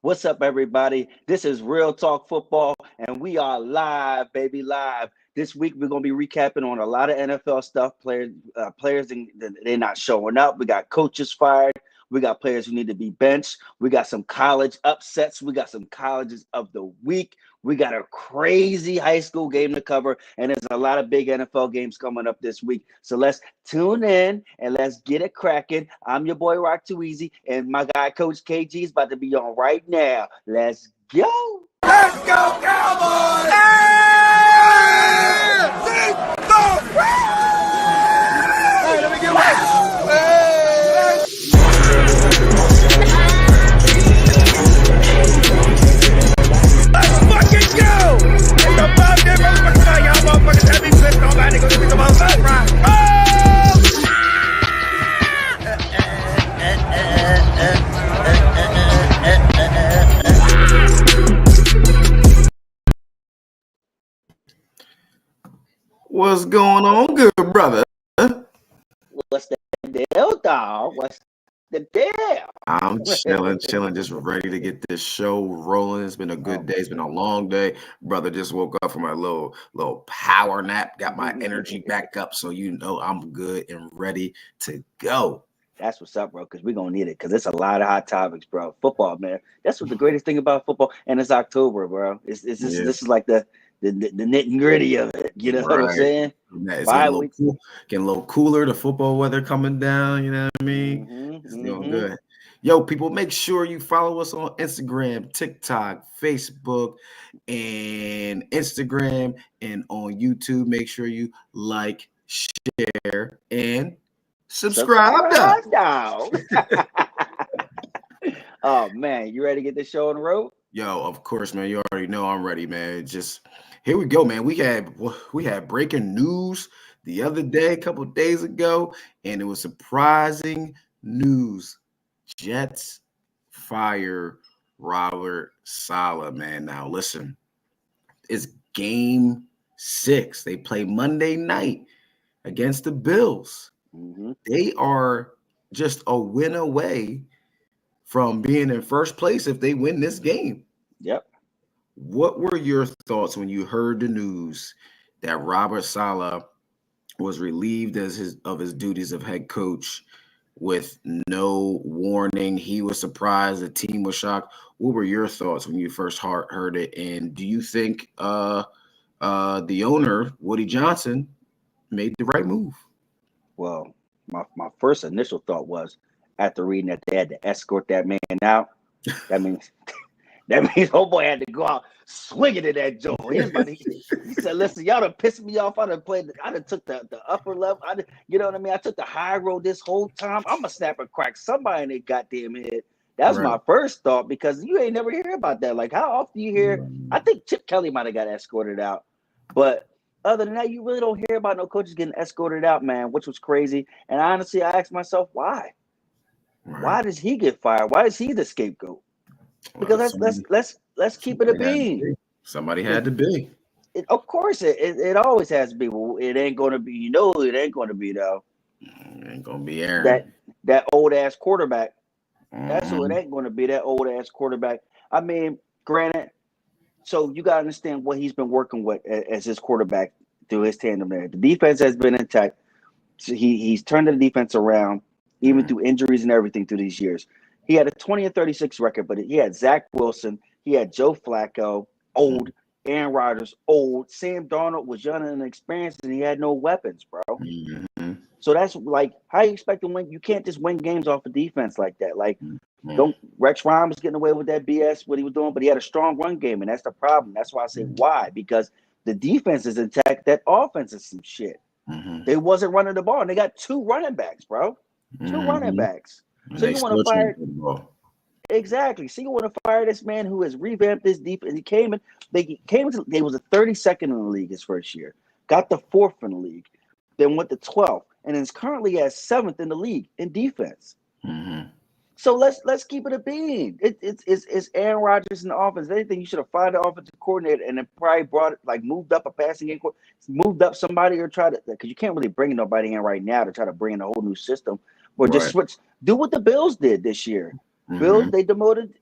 What's up, everybody? This is Real Talk Football, and we are live, baby, live. This week we're gonna be recapping on a lot of NFL stuff. Players, they're not showing up. We got coaches fired. We got players who need to be benched. We got some college upsets. We got some colleges of the week. We got a crazy high school game to cover, and there's a lot of big NFL games coming up this week. So let's tune in and let's get it cracking. I'm your boy Rock Too Easy, and my guy Coach KG is about to be on right now. Let's go. Let's go, Cowboys! Hey, let me get one. Let's fucking go! It's about that motherfucker. Y'all motherfuckers have me pissed off. I had to go get me some outside fries. What's going on, good brother? What's the deal, dog? What's the deal? I'm chilling, just ready to get this show rolling. It's been a good day. It's been a long day. Brother just woke up from a little power nap, got my energy back up, so you know I'm good and ready to go. That's what's up, bro, because we're going to need it, because it's a lot of hot topics, bro. Football, man. That's what the greatest thing about football, and it's October, bro. This is like the nit and gritty of it. You know what I'm saying? It's getting a little cooler. The football weather coming down. You know what I mean? It's doing good. Yo, people, make sure you follow us on Instagram, TikTok, Facebook, and Instagram, and on YouTube. Make sure you like, share, and subscribe now. Oh, man. You ready to get this show on the road? Yo, of course, man. You already know I'm ready, man. Just here we go, man. We had breaking news the other day, a couple of days ago, and it was surprising news. Jets fire Robert Saleh, man. Now listen, it's game 6. They play Monday night against the Bills. They are just a win away from being in first place if they win this game. Yep. What were your thoughts when you heard the news that Robert Saleh was relieved of his duties of head coach with no warning? He was surprised. The team was shocked. What were your thoughts when you first heard it? And do you think the owner, Woody Johnson, made the right move? Well, my first initial thought was, after reading that they had to escort that man out, that means old boy had to go out swinging at that joint. He said, "Listen, y'all done pissed me off. I done took the upper level. You know what I mean? I took the high road this whole time. I'm gonna snap and crack somebody in their goddamn head." That was my first thought, because you ain't never hear about that. Like, how often you hear? I think Chip Kelly might have got escorted out, but other than that, you really don't hear about no coaches getting escorted out, man, which was crazy. And honestly, I asked myself, why? Why does he get fired? Why is he the scapegoat? Because let's keep it a bean. Somebody had to be. Of course, it always has to be. Well, it ain't going to be. You know, it ain't going to be though. It ain't going to be Aaron. That old ass quarterback. That's who it ain't going to be. That old ass quarterback. I mean, granted. So you gotta understand what he's been working with as his quarterback through his tandem there. The defense has been intact. So he's turned the defense around, even through injuries and everything through these years. He had a 20-36 record, but he had Zach Wilson, he had Joe Flacco, old, Aaron Rodgers, old, Sam Darnold was young and inexperienced, and he had no weapons, bro. So that's like, how you expect to win? You can't just win games off of defense like that. Like, Rex Ryan was getting away with that BS, what he was doing, but he had a strong run game, and that's the problem. That's why I say why, because the defense is intact, that offense is some shit. They wasn't running the ball, and they got 2 running backs, bro. 2 running backs. So you want to fire? Exactly. So you want to fire this man who has revamped this defense? They was a 32nd in the league his first year, got the 4th in the league, then went to 12th, and is currently at 7th in the league in defense. So let's keep it a bean. It's Aaron Rodgers in the offense. If anything, you should have fired the offensive coordinator and then probably moved up a passing game, moved up somebody, or try to, because you can't really bring nobody in right now to try to bring in a whole new system, or just switch. Do what the Bills did this year. Bills, they demoted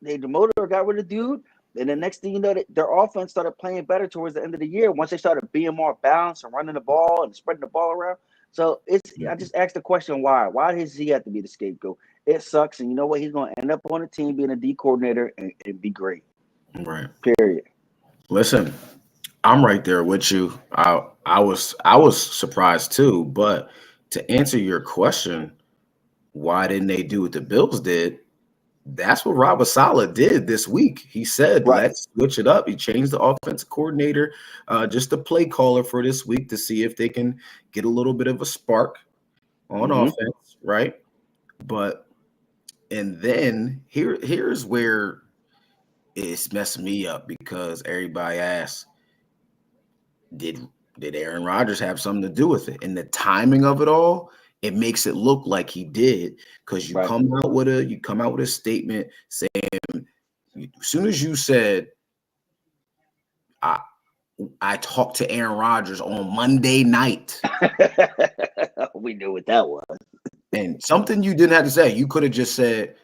or got rid of dude. And the next thing you know, their offense started playing better towards the end of the year once they started being more balanced and running the ball and spreading the ball around. So I just asked the question, why? Why does he have to be the scapegoat? It sucks, and you know what? He's going to end up on a team being a D coordinator and be great. Right. Period. Listen, I'm right there with you. I was surprised too, but to answer your question, why didn't they do what the Bills did? That's what Robert Saleh did this week. He said, Right. let's switch it up. He changed the offensive coordinator, just the play caller for this week to see if they can get a little bit of a spark on offense, right? But and then here's where it's messing me up because everybody asks, did Aaron Rodgers have something to do with it? And the timing of it all, it makes it look like he did, because you come out with a statement saying, as soon as you said, I talked to Aaron Rodgers on Monday night. We knew what that was. And something you didn't have to say. You could have just said,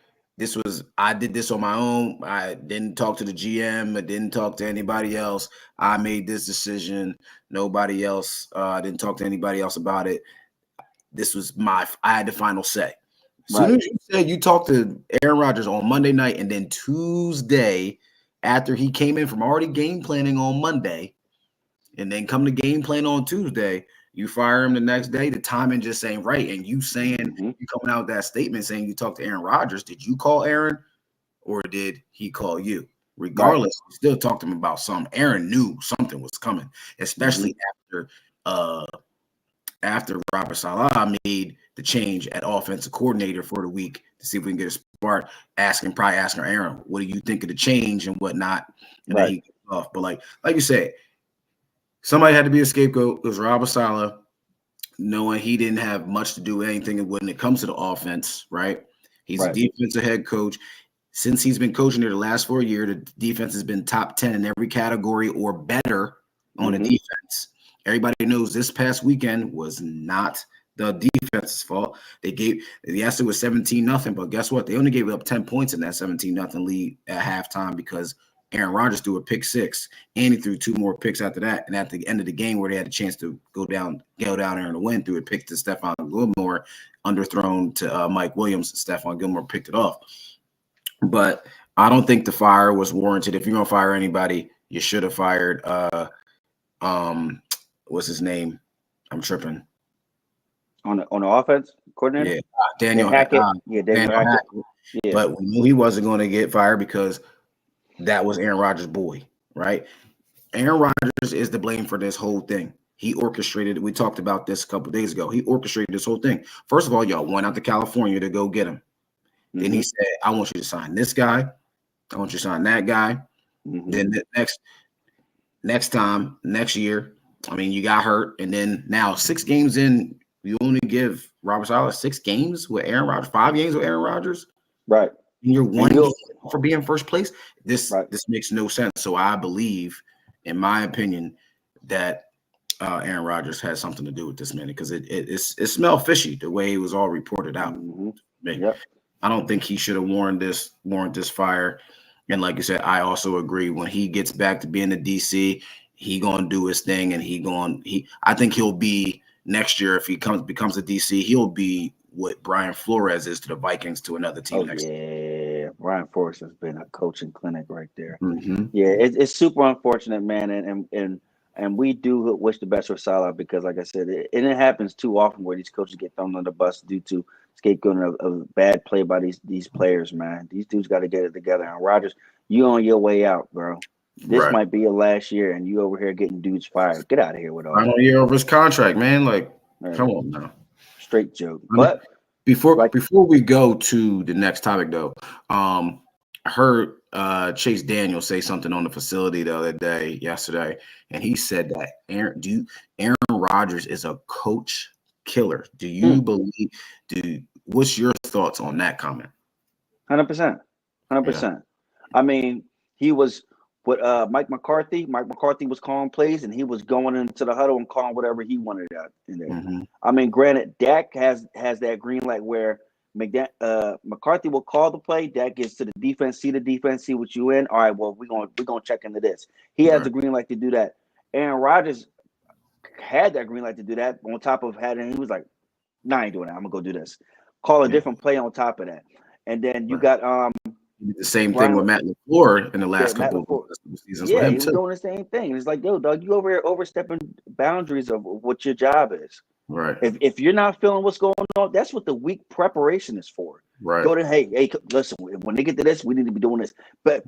I did this on my own. I didn't talk to the GM. I didn't talk to anybody else. I made this decision. Nobody else. I didn't talk to anybody else about it. This was I had the final say. As soon as you said you talked to Aaron Rodgers on Monday night, and then Tuesday, after he came in from already game planning on Monday, and then come to game plan on Tuesday, you fire him the next day. The timing just ain't right. And you saying, you coming out with that statement saying you talked to Aaron Rodgers. Did you call Aaron, or did he call you? Regardless, you still talked to him about something. Aaron knew something was coming, especially after Robert Saleh made the change at offensive coordinator for the week to see if we can get a spark, probably asking Aaron, what do you think of the change and whatnot? And then he gets off. But like you said, somebody had to be a scapegoat. It was Robert Saleh, knowing he didn't have much to do with anything when it comes to the offense, right? He's a defensive head coach. Since he's been coaching there the last 4 years, the defense has been top 10 in every category or better on the defense. Everybody knows this past weekend was not the defense's fault. Yes, it was 17-0, but guess what? They only gave up 10 points in that 17-0 lead at halftime because Aaron Rodgers threw a pick six, and he threw 2 more picks after that. And at the end of the game, where they had a chance to go down there and win, threw a pick to Stephon Gilmore, underthrown to Mike Williams. Stephon Gilmore picked it off. But I don't think the fire was warranted. If you're gonna fire anybody, you should have fired what's his name? I'm tripping. On the offense coordinator? Yeah, Daniel Hackett. Daniel Hackett. Yeah. But we knew he wasn't going to get fired because that was Aaron Rodgers' boy, right? Aaron Rodgers is to blame for this whole thing. He orchestrated it. We talked about this a couple of days ago. He orchestrated this whole thing. First of all, y'all went out to California to go get him. Then he said, I want you to sign this guy. I want you to sign that guy. Then the next year, I mean, you got hurt. And then now 6 games in, you only give Robert Saleh 6 games with Aaron Rodgers, 5 games with Aaron Rodgers. Right. And you're one game for being first place. This makes no sense. So I believe, in my opinion, that Aaron Rodgers has something to do with this, man, because it smelled fishy the way it was all reported out. I don't think he should have warrant this fire. And like you said, I also agree. When he gets back to being the DC, he gonna do his thing, and I think he'll be next year, if he becomes a DC, he'll be what Brian Flores is to the Vikings to another team next year. Yeah, Brian Flores has been a coaching clinic right there. Yeah, it's super unfortunate, man, and we do wish the best for Saleh because, like I said, it happens too often where these coaches get thrown on the bus due to scapegoating of bad play by these players, man. These dudes got to get it together. And Rodgers, you on your way out, bro. This might be your last year, and you over here getting dudes fired. Get out of here with all that. Final year of his contract, man. Like, come on now. Straight joke. But before we go to the next topic, though, I heard Chase Daniel say something on the facility the other yesterday, and he said that Aaron Rodgers is a coach killer. Do you believe? What's your thoughts on that comment? 100%. I mean, he was with Mike McCarthy. Mike McCarthy was calling plays, and he was going into the huddle and calling whatever he wanted out in there. I mean, granted, Dak has that green light where McCarthy will call the play. That gets to the defense, see what you in. All right, well, we're gonna check into this. He has the green light to do that. Aaron Rodgers had that green light to do that. On top of having, he was like, "Nah, I ain't doing that. I'm gonna go do this." Call a different play on top of that. And then you got the same thing with Matt LaFleur in the last couple of seasons. Yeah, with him he was too. doing the same thing. It's like, yo, dog, you over here overstepping boundaries of what your job is. Right. If you're not feeling what's going on, that's what the week preparation is for. Right. Go to hey, listen. When they get to this, we need to be doing this. But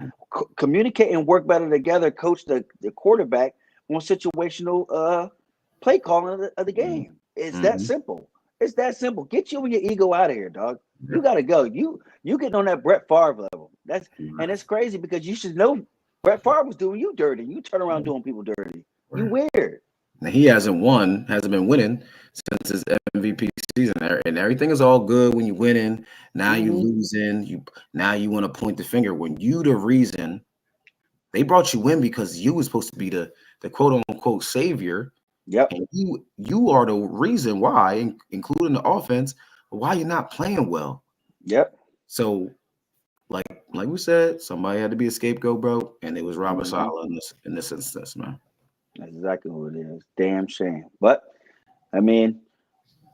communicate and work better together. Coach the quarterback on situational play calling of the game. It's that simple. It's that simple. Get you and your ego out of here, dog. You gotta go. You getting on that Brett Favre level. And it's crazy because you should know Brett Favre was doing you dirty. You turn around doing people dirty. You weird. Now he hasn't been winning since his MVP season, and everything is all good when you're winning. Now you losing. Now you want to point the finger when you the reason they brought you in because you was supposed to be the quote unquote savior. Yep. And you are the reason why, including the offense, why you're not playing well. Yep. So, like we said, somebody had to be a scapegoat, bro, and it was Robert Saleh in this instance, man. That's exactly what it is. Damn shame. But I mean,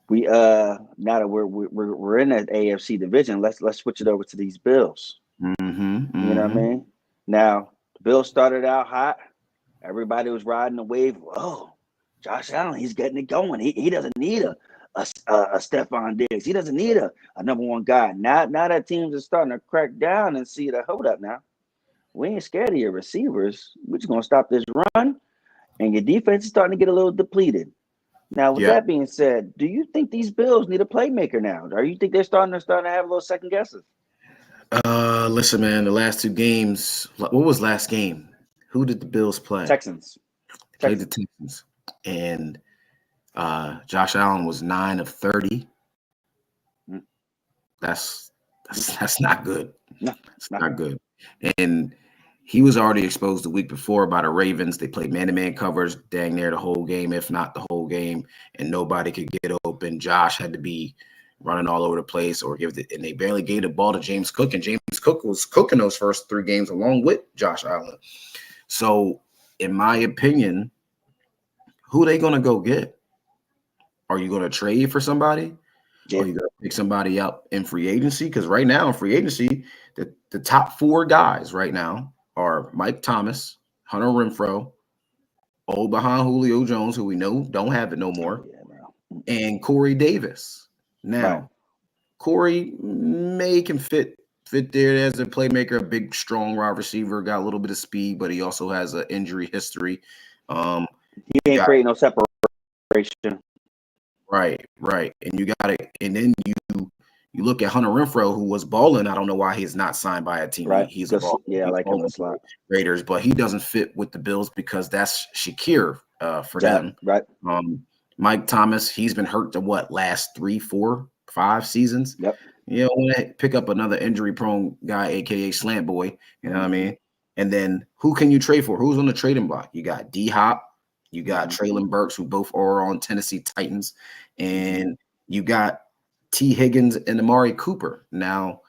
we now that we're in that AFC division, let's switch it over to these Bills. You know what I mean? Now the Bills started out hot. Everybody was riding the wave. Oh, Josh Allen, he's getting it going. He doesn't need a Stephon Diggs. He doesn't need a number one guy. Now that teams are starting to crack down and see that, hold up now. We ain't scared of your receivers. We're just gonna stop this run. And your defense is starting to get a little depleted. Now, with that being said, do you think these Bills need a playmaker now? Or you think they're starting to have a little second guesses? Listen, man, the last two games. What was last game? Who did the Bills play? Texans. Played the Texans. And Josh Allen was 9 of 30. That's not good. No, it's not good. And he was already exposed the week before by the Ravens. They played man-to-man covers dang near the whole game, if not the whole game, and nobody could get open. Josh had to be running all over the place and they barely gave the ball to James Cook, and James Cook was cooking those first 3 games along with Josh Allen. So, in my opinion, who are they going to go get? Are you going to trade for somebody? Yeah. Or are you going to pick somebody up in free agency? Because right now in free agency, the top 4 guys right now are Mike Thomas, Hunter Renfrow, old behind Julio Jones, who we know don't have it no more, and Corey Davis. Now, Corey can fit there as a playmaker, a big, strong wide receiver, got a little bit of speed, but he also has an injury history. He ain't creating no separation. Right. And you got it. And then you look at Hunter Renfrow, who was balling. I don't know why he's not signed by a team. Right. He's a ball. Yeah, I like him a slot. Raiders, but he doesn't fit with the Bills because that's Shakir for them. Right. Mike Thomas, he's been hurt to last 3, 4, 5 seasons. Yep. You know, want to pick up another injury-prone guy, aka Slant Boy. You know what I mean? And then who can you trade for? Who's on the trading block? You got D-Hop. You got Treylon Burks, who both are on Tennessee Titans. And you got T. Higgins and Amari Cooper. Now,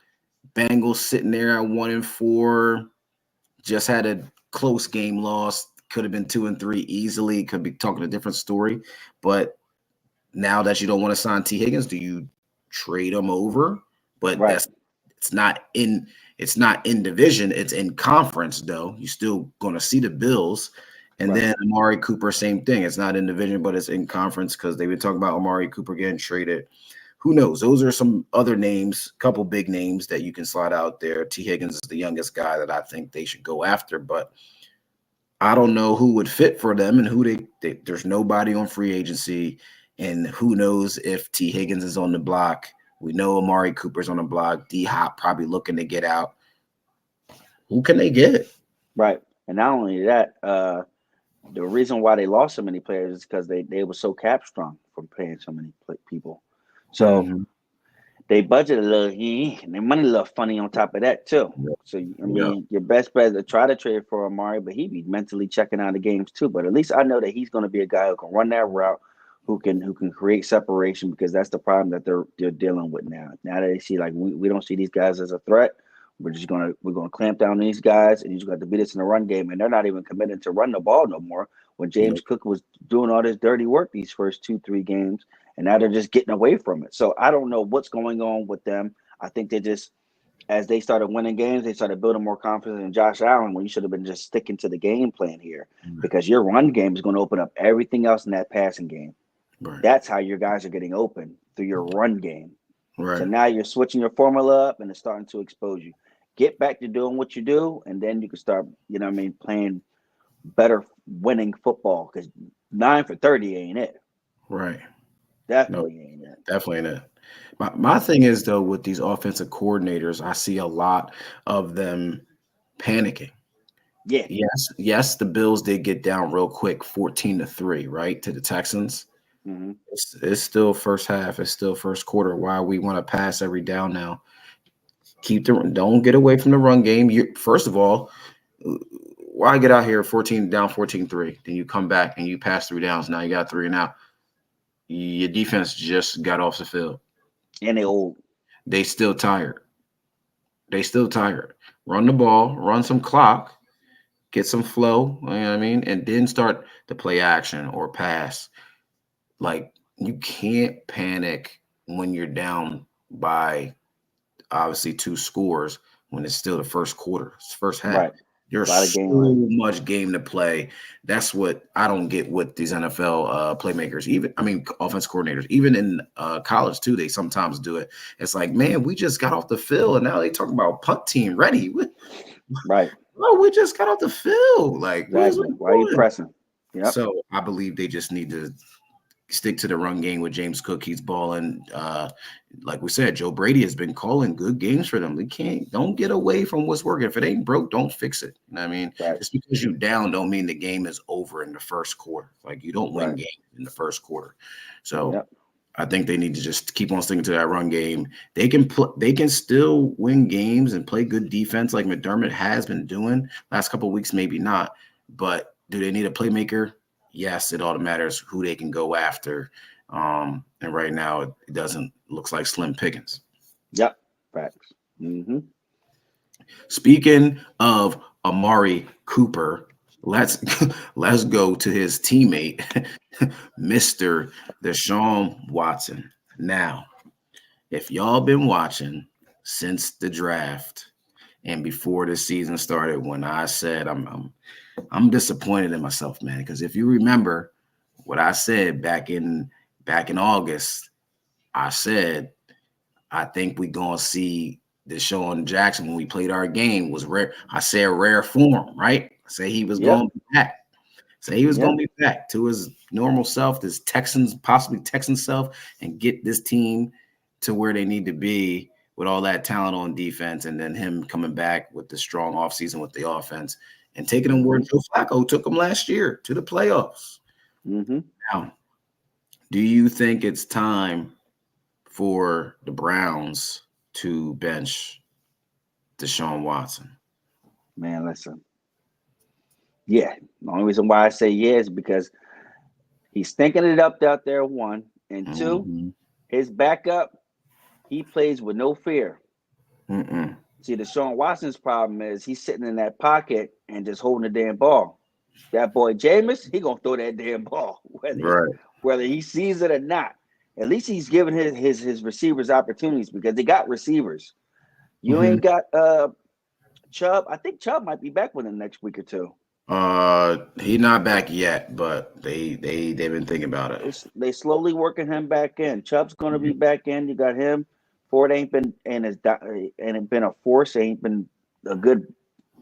Bengals sitting there at 1-4. Just had a close game loss. Could have been 2-3 easily. Could be talking a different story. But now that you don't want to sign T. Higgins, do you trade him over? But it's not in division. It's in conference, though. You're still going to see the Bills. And then Amari Cooper, same thing. It's not in division, but it's in conference because they've been talking about Amari Cooper getting traded. Who knows? Those are some other names, couple big names that you can slide out there. T. Higgins is the youngest guy that I think they should go after, but I don't know who would fit for them and who there's nobody on free agency, and who knows if T. Higgins is on the block. We know Amari Cooper's on the block. D-Hop probably looking to get out. Who can they get? Right. And not only that, the reason why they lost so many players is because they were so cap strong from paying so many people. So they budget a little, and their money a little funny on top of that too. So I mean, your best bet is to try to trade for Amari, but he'd be mentally checking out the games too. But at least I know that he's going to be a guy who can run that route, who can create separation, because that's the problem that they're dealing with now. Now that they see, like, we don't see these guys as a threat. We're gonna clamp down on these guys, and you just got to beat us in the run game. And they're not even committed to run the ball no more. When James Cook was doing all this dirty work these first 2-3 games, and now they're just getting away from it. So I don't know what's going on with them. I think they just, as they started winning games, they started building more confidence in Josh Allen, when you should have been just sticking to the game plan here, because your run game is going to open up everything else in that passing game. Right. That's how your guys are getting open, through your run game. Right. So now you're switching your formula up, and it's starting to expose you. Get back to doing what you do, and then you can start, playing better winning football, because 9 for 30 ain't it. Right. Definitely ain't it. Definitely ain't it. My thing is, though, with these offensive coordinators, I see a lot of them panicking. Yeah. Yes, the Bills did get down real quick, 14-3, right, to the Texans. Mm-hmm. It's still first half. It's still first quarter. Why we want to pass every down now? Don't get away from the run game. First of all, why get out here 14-3? Then you come back and you pass 3 downs. Now you got 3 and out. Your defense just got off the field. And they old. They still tired. Run the ball, run some clock, get some flow, you know what I mean? And then start to play action or pass. Like, you can't panic when you're down by obviously 2 scores when it's still the first quarter, it's first half. Right. There's so much game to play. That's what I don't get with these NFL playmakers, offense coordinators, even in college too. They sometimes do it. It's like, man, we just got off the field, and now they talk about punt team ready. Right. Well, we just got off the field. Like, exactly. Why are you pressing? Yep. So I believe they just need to stick to the run game with James Cook. He's balling. Like we said, Joe Brady has been calling good games for them. Don't get away from what's working. If it ain't broke, don't fix it. You know what I mean? Right. Just because you down don't mean the game is over in the first quarter. Like, you don't win games in the first quarter. So I think they need to just keep on sticking to that run game. They can still win games and play good defense like McDermott has been doing last couple of weeks, maybe not. But do they need a playmaker? Yes, it all matters who they can go after. And right now it looks like slim pickings. Yep. Facts. Mm-hmm. Speaking of Amari Cooper, let's go to his teammate, Mr. Deshaun Watson. Now, if y'all been watching since the draft and before the season started, when I said I'm disappointed in myself, man, because if you remember what I said back in August, I said I think we're gonna see Deshaun Jackson when we played our game was rare. I said rare form, right? I say he was going to be back. Going to be back to his normal self, this possibly Texan self, and get this team to where they need to be with all that talent on defense, and then him coming back with the strong offseason with the offense and taking them where Joe Flacco took them last year to the playoffs. Mm-hmm. Now, do you think it's time for the Browns to bench Deshaun Watson? Man, listen. Yeah, the only reason why I say yeah is because he's thinking it up out there, 1, and 2, his backup, he plays with no fear. Mm-mm. See, Deshaun Watson's problem is he's sitting in that pocket and just holding the damn ball. That boy Jameis, he gonna throw that damn ball, whether he sees it or not. At least he's giving his receivers opportunities, because they got receivers. You ain't got Chubb. I think Chubb might be back within the next week or 2. He's not back yet, but they've been thinking about it. They slowly working him back in. Chubb's gonna be back in. You got him. Ford ain't been a force. Ain't been a good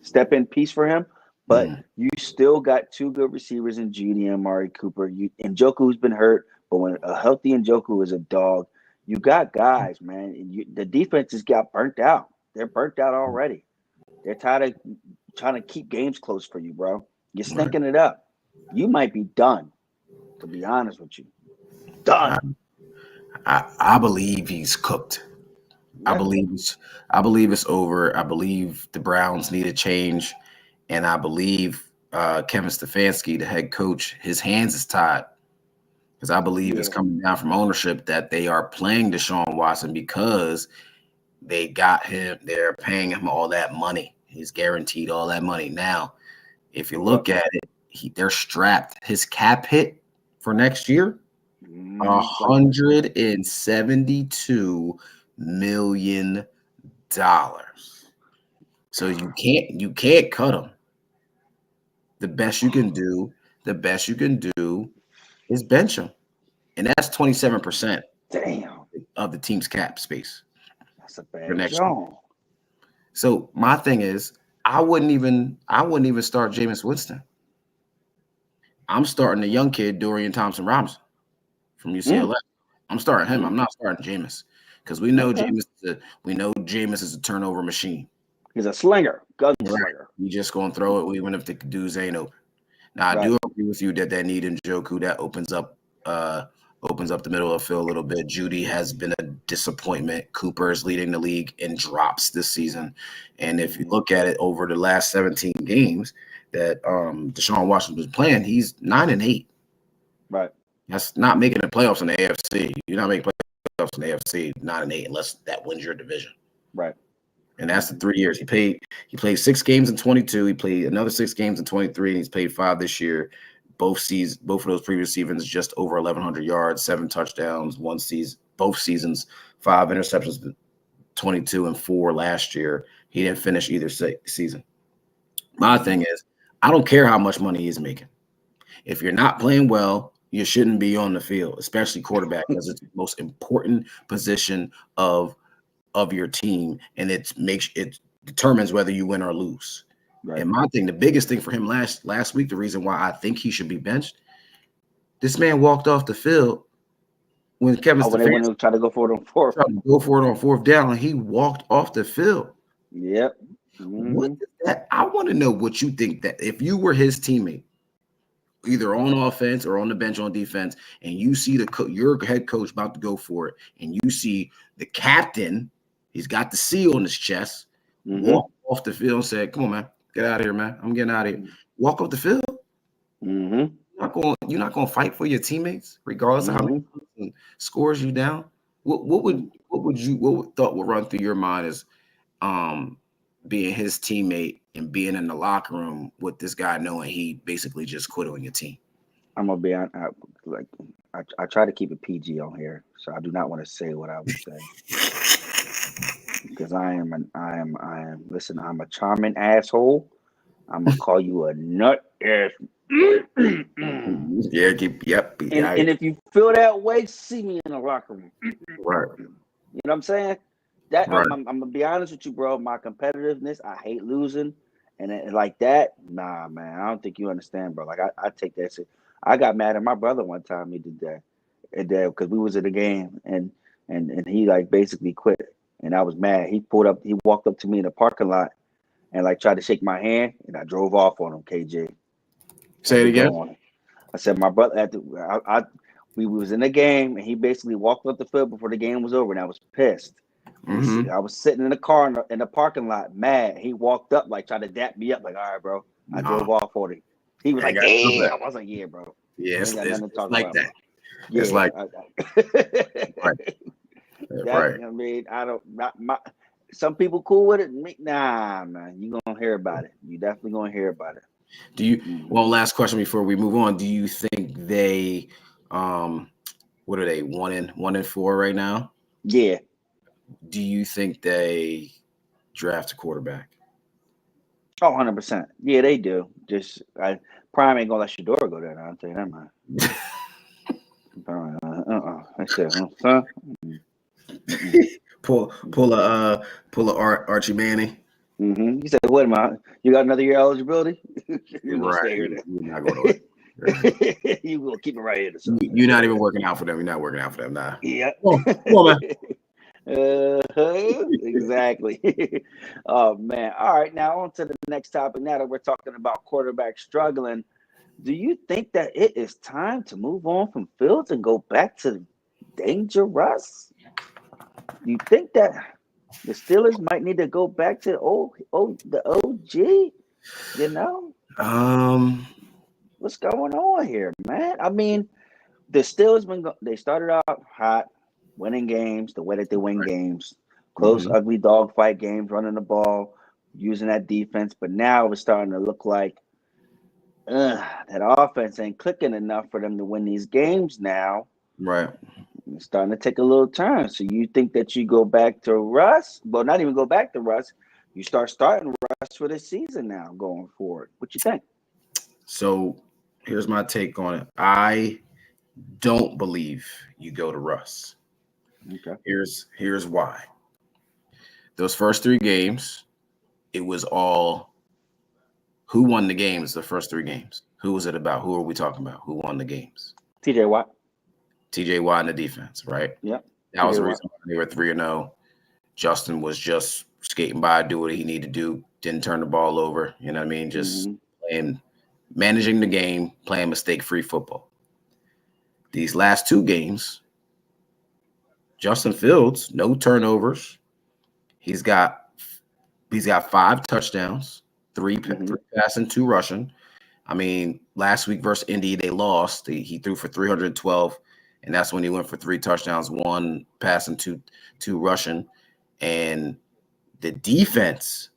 step in piece for him. But you still got 2 good receivers in Judy and Amari Cooper. Njoku's been hurt, but when a healthy Njoku is a dog, you got guys, man. The defense just got burnt out. They're burnt out already. They're tired of trying to keep games close for you, bro. You're stinking it up. You might be done, to be honest with you. Done. I believe he's cooked. Yeah. I believe it's over. I believe the Browns need a change. And I believe Kevin Stefanski, the head coach, his hands is tied. because I believe it's coming down from ownership that they are playing Deshaun Watson because they got him. They're paying him all that money. He's guaranteed all that money. Now, if you look at it, they're strapped. His cap hit for next year, $172 million. So you can't cut him. The best you can do is bench him, and that's 27%. Damn. Of the team's cap space. That's a bad job. So my thing is, I wouldn't even start Jameis Winston. I'm starting the young kid Dorian Thompson-Robinson from UCLA. I'm starting him. I'm not starting Jameis because we know Jameis is a turnover machine. He's a slinger, gunslinger. You just gonna throw it even if the dudes ain't open. Now I do agree with you that need in Njoku that opens up the middle of the field a little bit. Judy has been a disappointment. Cooper is leading the league in drops this season. And if you look at it over the last 17 games that Deshaun Watson was playing, he's 9-8. Right. That's not making the playoffs in the AFC. You're not making playoffs in the AFC 9-8 unless that wins your division. Right. And that's the 3 years. He played 6 games in 22. He played another 6 games in 23, and he's played 5 this year. Both of those previous seasons, just over 1,100 yards, 7 touchdowns, both seasons, 5 interceptions, 22 and 4 last year. He didn't finish either season. My thing is, I don't care how much money he's making. If you're not playing well, you shouldn't be on the field, especially quarterback, because it's the most important position of your team, and it determines whether you win or lose. Right. And my thing, the biggest thing for him last week, the reason why I think he should be benched, this man walked off the field when Kevin Stefanski tried to go for it on fourth down, and he walked off the field. Yep. What is that? I want to know what you think that if you were his teammate, either on offense or on the bench on defense, and you see your head coach about to go for it, and you see the captain, he's got the C on his chest, walk off the field and say, "Come on, man. Get out of here, man. I'm getting out of here." Walk off the field. You're not going to fight for your teammates, regardless of how many scores you down. What thought would run through your mind as being his teammate and being in the locker room with this guy knowing he basically just quit on your team? I'm gonna be on. I try to keep it PG on here, so I do not want to say what I would say. Because I am. Listen, I'm a charming asshole. I'm gonna call you a nut ass. Yeah, yep. And if you feel that way, see me in the locker room. Right. You know what I'm saying? That right. I'm gonna be honest with you, bro. My competitiveness, I hate losing, and like that, nah, man. I don't think you understand, bro. Like I take that shit. I got mad at my brother one time. He did that, because we was at a game, and he like basically quit. And I was mad. He walked up to me in the parking lot and like tried to shake my hand, and I drove off on him, KJ. Say it again. I said my brother we was in the game, and he basically walked up the field before the game was over, and I was pissed. I was sitting in the car in the parking lot, mad. He walked up, like tried to dap me up, like, "All right, bro." I drove off on him. He was like, "Damn." I was like, "Yeah, bro." Yeah, it's like that. Yeah, it's like right. Right. I mean, some people cool with it. Nah, man, you gonna hear about it. You definitely gonna hear about it. Do you? One last question before we move on. Do you think they, what are they, 1-4 right now? Yeah. Do you think they draft a quarterback? Oh, 100%. Yeah, they do. Just Prime ain't gonna let Shador go there. I'll tell you that, man. That's it, huh? pull a Archie Manning. He said, "Wait a minute, you got another year eligibility? You're right. You're not going to. You will keep it right here. You're not even working out for them. You're not working out for them, nah. Yeah. Come on, man. Exactly. Oh man. All right. Now on to the next topic. Now that we're talking about quarterbacks struggling, do you think that it is time to move on from Fields and go back to dangerous? You think that the Steelers might need to go back to the OG? You know? What's going on here, man? I mean, the Steelers they started out hot, winning games the way that they win games, close, ugly dogfight games, running the ball, using that defense. But now it's starting to look like that offense ain't clicking enough for them to win these games now. Right. It's starting to take a little turn. So you think that you go back to Russ? Well, not even go back to Russ. You starting Russ for this season now going forward. What you think? So here's my take on it. I don't believe you go to Russ. Okay. Here's why. Those first 3 games, it was all who won the games, the first 3 games. Who was it about? Who are we talking about? Who won the games? TJ Watt. TJ Watt in the defense, right? Yep. That was the reason why they were 3-0. Justin was just skating by, do what he needed to do, didn't turn the ball over. You know what I mean? Just playing, managing the game, playing mistake-free football. These last 2 games, Justin Fields, no turnovers. He's got 5 touchdowns, 3 passing, 2 rushing. I mean, last week versus Indy, they lost. He threw for 312, and that's when he went for 3 touchdowns, 1 passing, 2 rushing. And the defense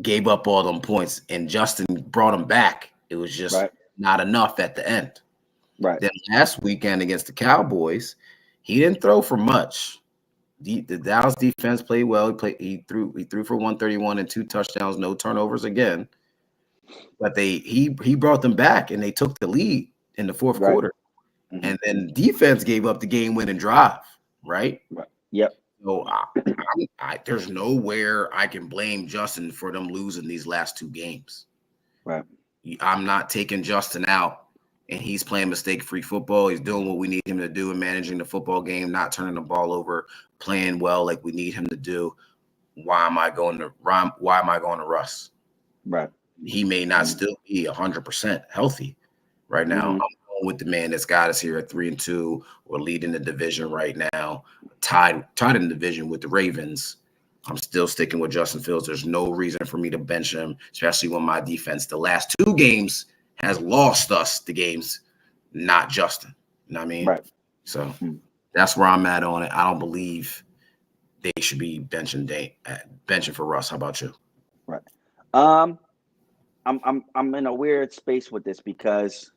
gave up all them points, and Justin brought them back. It was just not enough at the end. Right. Then last weekend against the Cowboys, he didn't throw for much. The Dallas defense played well. He threw for 131 and 2 touchdowns, no turnovers again. But he brought them back, and they took the lead in the fourth quarter. And then defense gave up the game-winning drive, right? Yep. So there's nowhere I can blame Justin for them losing these last 2 games. Right. I'm not taking Justin out, and he's playing mistake-free football. He's doing what we need him to do and managing the football game, not turning the ball over, playing well like we need him to do. Why am I going to Russ? Right. He may not still be 100% healthy right now. I'm going with the man that's got us here at 3-2. We're leading the division right now, tied in the division with the Ravens. I'm still sticking with Justin Fields. There's no reason for me to bench him, especially when my defense, the last 2 games, has lost us the games, not Justin. You know what I mean? Right. So that's where I'm at on it. I don't believe they should be benching for Russ. How about you? Right. I'm in a weird space with this because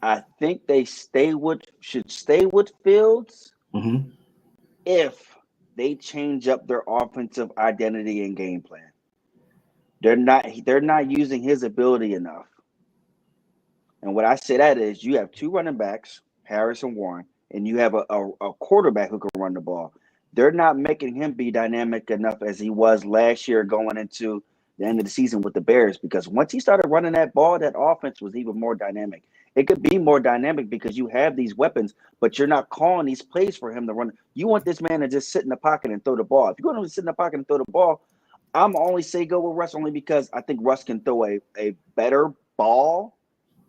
I think they should stay with Fields if they change up their offensive identity and game plan. They're not using his ability enough. And what I say that is you have 2 running backs, Harris and Warren, and you have a quarterback who can run the ball. They're not making him be dynamic enough as he was last year going into the end of the season with the Bears, because once he started running that ball, that offense was even more dynamic. It could be more dynamic because you have these weapons, but you're not calling these plays for him to run. You want this man to just sit in the pocket and throw the ball. If you're going to sit in the pocket and throw the ball, I'm only say go with Russ only because I think Russ can throw a better ball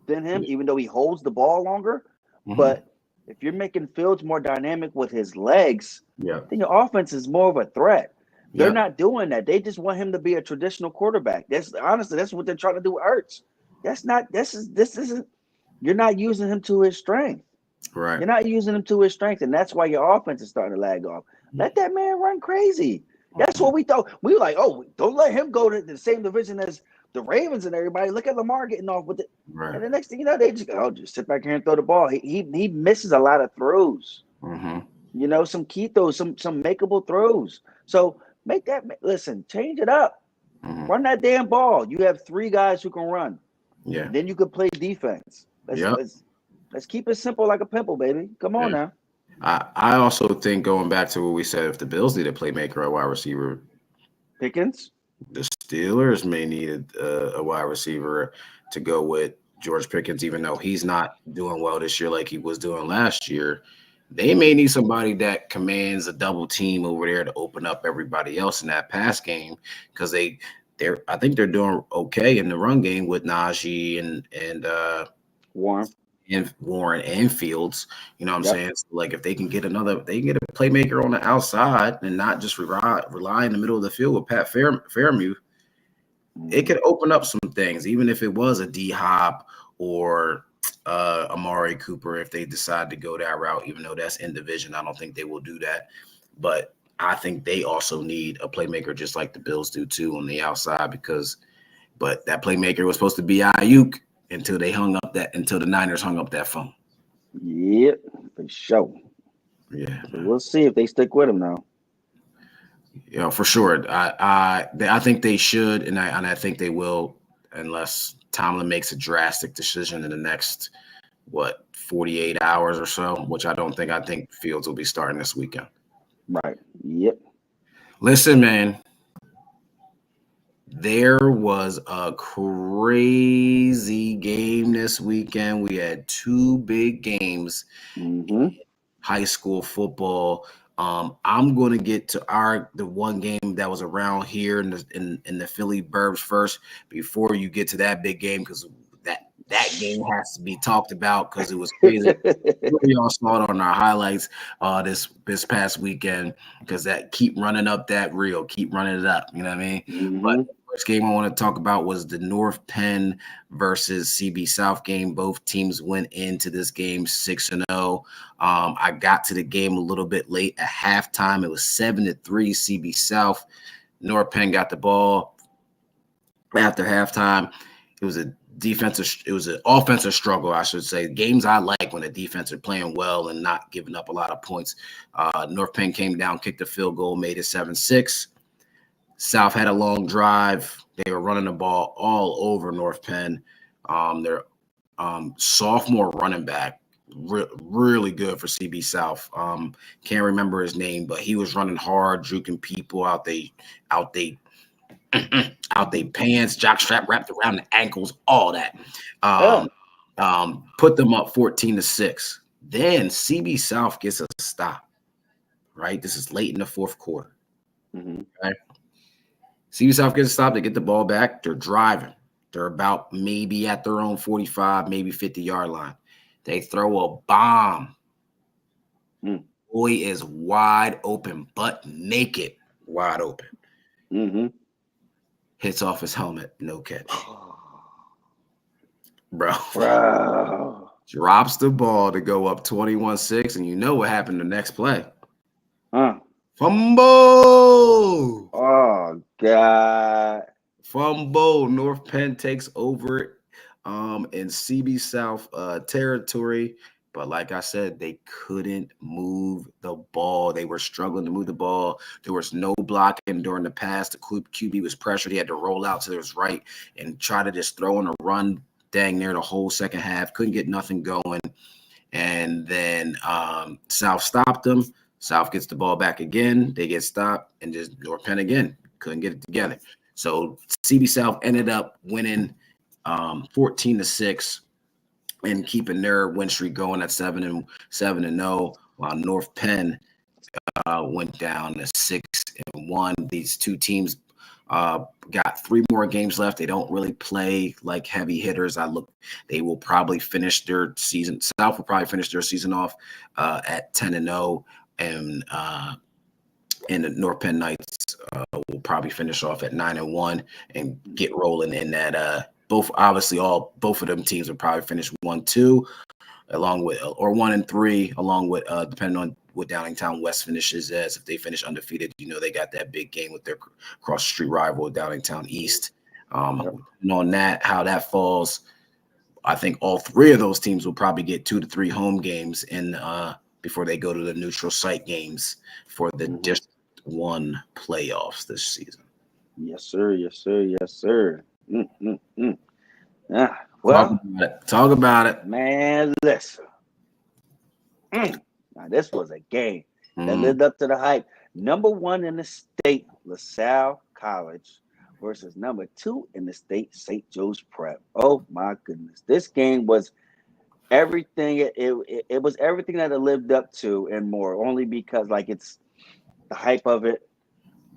than him, even though he holds the ball longer. But if you're making Fields more dynamic with his legs, then your offense is more of a threat. They're not doing that. They just want him to be a traditional quarterback. That's what they're trying to do with Ertz. This isn't. You're not using him to his strength. Right. You're not using him to his strength, and that's why your offense is starting to lag off. Let that man run crazy. That's what we thought. We were like, oh, don't let him go to the same division as the Ravens and everybody. Look at Lamar getting off with it. Right. And the next thing you know, they just go, just sit back here and throw the ball. He misses a lot of throws. You know, some key throws, some makeable throws. So change it up. Run that damn ball. You have 3 guys who can run. Yeah. Then you could play defense. Let's keep it simple like a pimple, baby. Come on now. I also think, going back to what we said, if the Bills need a playmaker at wide receiver, Pickens, the Steelers may need a wide receiver to go with George Pickens, even though he's not doing well this year like he was doing last year. They may need somebody that commands a double team over there to open up everybody else in that pass game, because I think they're doing okay in the run game with Najee and Warren and Fields. You know what I'm saying? So, like, if they can get a playmaker on the outside and not just rely in the middle of the field with Pat Fairmouth, it could open up some things, even if it was a D-Hop or Amari Cooper if they decide to go that route, even though that's in division. I don't think they will do that. But I think they also need a playmaker just like the Bills do too on the outside but that playmaker was supposed to be Ayuk until the Niners hung up that phone. Yep, for sure. Yeah. So we'll see if they stick with him now. Yeah, for sure. I think they should, and I think they will, unless Tomlin makes a drastic decision in the next 48 hours or so, which I don't think. I think Fields will be starting this weekend. Right. Yep. Listen, man, there was a crazy game this weekend. We had two big games in high school football. I'm going to get to the one game that was around here in the Philly burbs first before you get to that big game, because that game has to be talked about because it was crazy. We all saw it on our highlights this past weekend, because that keep running up that reel, keep running it up. You know what I mean? But the first game I want to talk about was the North Penn versus CB South game. Both teams went into this game 6-0. I got to the game a little bit late at halftime. It was 7-3 CB South. North Penn got the ball after halftime. It was an offensive struggle, I should say. Games I like when the defense are playing well and not giving up a lot of points. North Penn came down, kicked a field goal, made it 7-6. South had a long drive. They were running the ball all over North Penn. Their sophomore running back, really good for CB South. Can't remember his name, but he was running hard, juking people out they pants, jockstrap wrapped around the ankles, all that. Put them up 14-6. Then CB South gets a stop. Right, this is late in the fourth quarter. Right, CB South gets a stop. They get the ball back. They're driving. They're about maybe at their own 45, maybe 50-yard line. They throw a bomb. Boy is wide open, butt naked, wide open. Hits off his helmet, no catch. Bro. Drops the ball to go up 21-6, and you know what happened the next play. Fumble. Oh, God. Fumble. North Penn takes over in CB South territory. But like I said, they couldn't move the ball. They were struggling to move the ball. There was no blocking during the pass. The QB was pressured. He had to roll out to his right and try to just throw in a run dang near the whole second half. Couldn't get nothing going. And then South stopped them. South gets the ball back again. They get stopped, and just North Penn again. Couldn't get it together. So CB South ended up winning 14-6. And keeping their win streak going at 7-0, while North Penn went down to 6-1. These two teams got 3 more games left. They don't really play like heavy hitters. They will probably finish their season. South will probably finish their season off at 10-0, and the North Penn Knights will probably finish off at 9-1 and get rolling in that. Both of them teams will probably finish 1-2, along with or 1-3, along with depending on what Downingtown West finishes as. If they finish undefeated, they got that big game with their cross the street rival Downingtown East. And on that, how that falls, I think all 3 of those teams will probably get 2 to 3 home games in before they go to the neutral site games for the District 1 playoffs this season. Yes, sir. Yes, sir. Yes, sir. Well, talk about it, man. Listen, now this was a game that lived up to the hype. Number 1 in the state, LaSalle College, versus number 2 in the state, St. Joe's Prep. Oh my goodness, this game was everything. It was everything that it lived up to and more. Only because it's the hype of it.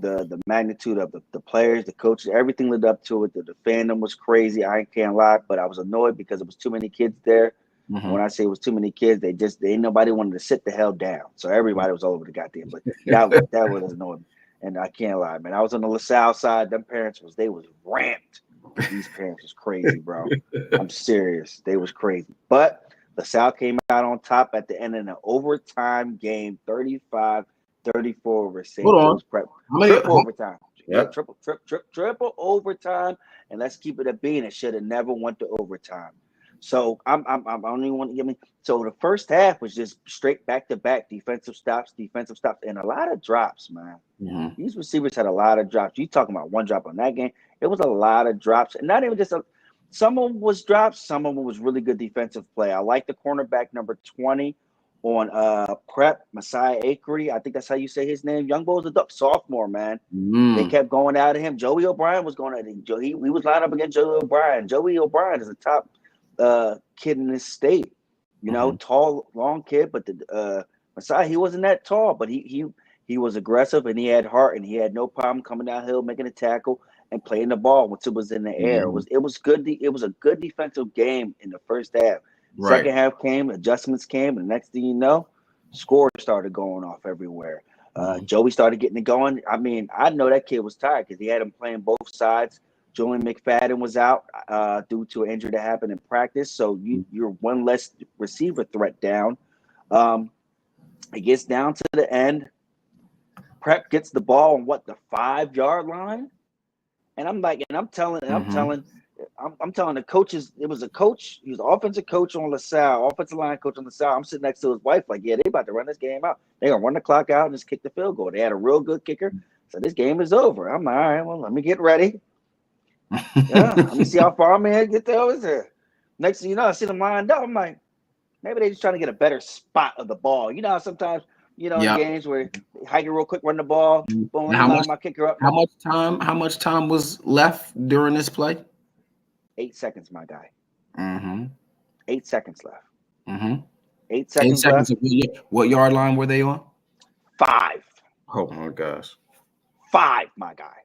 The magnitude of the players, the coaches, everything lived up to it. The fandom was crazy. I can't lie, but I was annoyed because it was too many kids there. And when I say it was too many kids, ain't nobody wanted to sit the hell down. So everybody was all over the goddamn place. That was annoying. And I can't lie, man. I was on the LaSalle side. Them parents was ramped. These parents was crazy, bro. I'm serious. They was crazy. But LaSalle came out on top at the end of an overtime game, 35-34 over St. Hold on. Joe's Prep. How many? Triple overtime. Yep. Triple overtime. And let's keep it a bean. It should have never went to overtime. So I don't even want to give me. So the first half was just straight back to back defensive stops, and a lot of drops, man. Mhm. These receivers had a lot of drops. You talking about one drop on that game? It was a lot of drops, and not even just some of them was drops. Some of them was really good defensive play. I like the cornerback number 20 on Prep, Messiah Akery. I think that's how you say his name. Young Bull's a sophomore, man. They kept going out of him. Joey O'Brien was going at him. He was lined up against Joey O'Brien. Joey O'Brien is a top kid in this state. You know, tall, long kid, but the Messiah, he wasn't that tall, but he was aggressive and he had heart and he had no problem coming downhill, making a tackle and playing the ball once it was in the air. It was good. It was a good defensive game in the first half. Right. Second half came, adjustments came, and the next thing you know, scores started going off everywhere. Joey started getting it going. I mean, I know that kid was tired because he had him playing both sides. Julian McFadden was out due to an injury that happened in practice. So you're one less receiver threat down. It gets down to the end. Prep gets the ball on the 5-yard line. And I'm telling the coaches, it was a coach, he was an offensive coach on LaSalle, offensive line coach on LaSalle. I'm sitting next to his wife, like, yeah, they about to run this game out. They're gonna run the clock out and just kick the field goal. They had a real good kicker. So this game is over. I'm like, all right, well, let me get ready. Let me see how far I'm in, get over there. Next thing you know, I see them lined up. I'm like, maybe they're just trying to get a better spot of the ball. You know how sometimes, in games where hike it real quick, run the ball, boom, line my kicker up. How much time was left during this play? 8 seconds, my guy. 8 seconds left. 8 seconds left. What yard line were they on? 5. Oh my gosh. 5, my guy.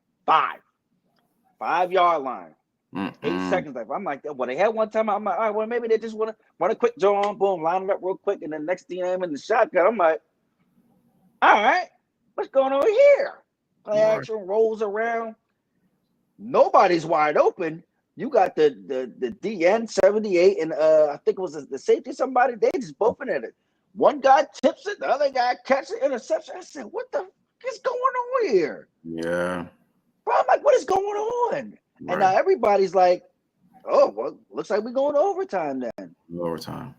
5-yard line. 8 seconds left. I'm like, well, they had one time. I'm like, all right, well, maybe they just want to run a quick draw on, boom, line it up real quick, and then next thing I'm in the shotgun. I'm like, all right, what's going on here? Play action rolls around. Nobody's wide open. You got the DN 78 and I think it was the safety. Somebody they just bopping at it. One guy tips it, the other guy catches the interception. I said, "What the is going on here?" Yeah, bro, I'm like, "What is going on?" Right. And now everybody's like, "Oh, well, looks like we're going to overtime then." Overtime.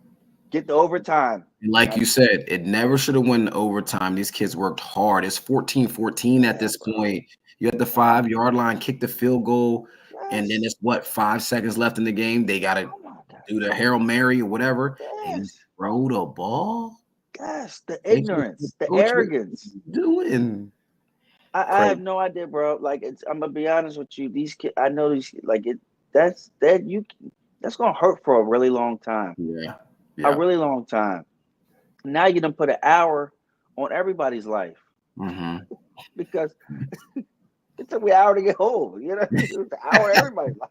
Get the overtime. And like you said, it never should have went to overtime. These kids worked hard. It's 14-14 at this point. You at the 5-yard line, kick the field goal, and then it's 5 seconds left in the game. They got to do the Hail Mary or whatever and throw the ball. Yes, the ignorance, the arrogance. Doing. I have no idea, bro. Like, I'm gonna be honest with you. These kids, I know these. Like, that's gonna hurt for a really long time. Yeah. A really long time. Now you done put an hour on everybody's life because it took me an hour to get home. You know, it's an hour everybody's life.